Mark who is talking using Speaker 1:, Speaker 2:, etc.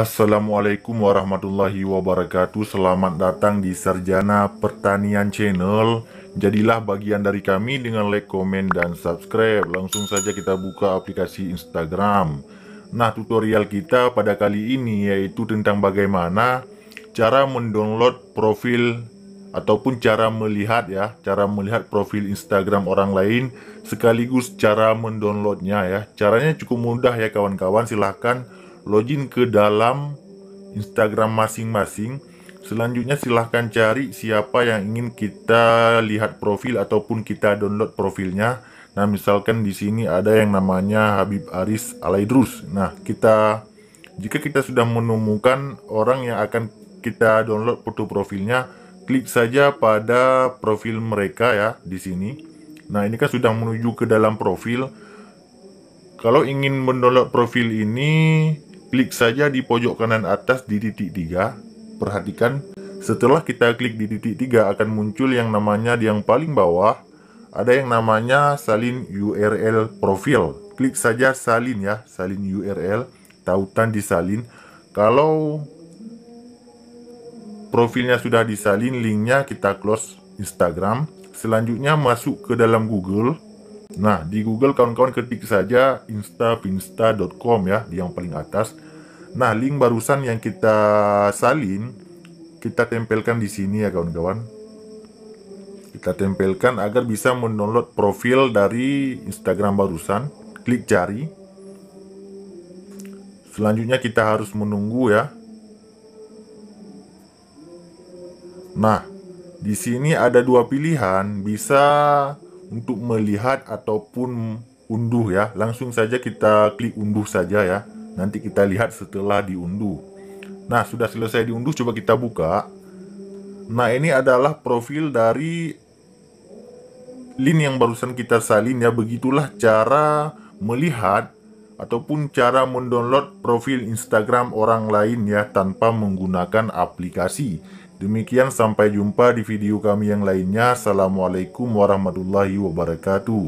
Speaker 1: Assalamualaikum warahmatullahi wabarakatuh. Selamat datang di Sarjana Pertanian Channel. Jadilah bagian dari kami dengan like, komen, dan subscribe. Langsung saja kita buka aplikasi Instagram. Nah, tutorial kita pada kali ini yaitu tentang bagaimana cara mendownload profil ataupun cara melihat profil Instagram orang lain sekaligus cara mendownloadnya ya. Caranya cukup mudah ya kawan-kawan. Silahkan login ke dalam Instagram masing-masing. Selanjutnya silahkan cari siapa yang ingin kita lihat profil ataupun kita download profilnya. Nah, misalkan di sini ada yang namanya Habib Aris Alaidrus. Nah, jika kita sudah menemukan orang yang akan kita download foto profilnya, klik saja pada profil mereka ya di sini. Nah, ini kan sudah menuju ke dalam profil. Kalau ingin mendownload profil ini, klik saja di pojok kanan atas di titik 3. Perhatikan, setelah kita klik di titik 3 akan muncul yang namanya di yang paling bawah. Ada yang namanya salin URL profil. Klik saja salin ya, salin URL, tautan disalin. Kalau profilnya sudah disalin, linknya kita close Instagram. Selanjutnya masuk ke dalam Google. Nah, di Google kawan-kawan ketik saja instapinsta.com ya, di yang paling atas. Nah, link barusan yang kita salin, kita tempelkan di sini ya kawan-kawan. Kita tempelkan agar bisa mendownload profil dari Instagram barusan. Klik cari. Selanjutnya kita harus menunggu ya. Nah, di sini ada dua pilihan, bisa untuk melihat ataupun unduh ya. Langsung saja kita klik unduh saja ya. Nanti kita lihat setelah diunduh. Nah, sudah selesai diunduh, coba kita buka. Nah, ini adalah profil dari link yang barusan kita salin ya. Begitulah cara melihat ataupun cara mendownload profil Instagram orang lain ya, tanpa menggunakan aplikasi. Demikian, sampai jumpa di video kami yang lainnya. Assalamualaikum warahmatullahi wabarakatuh.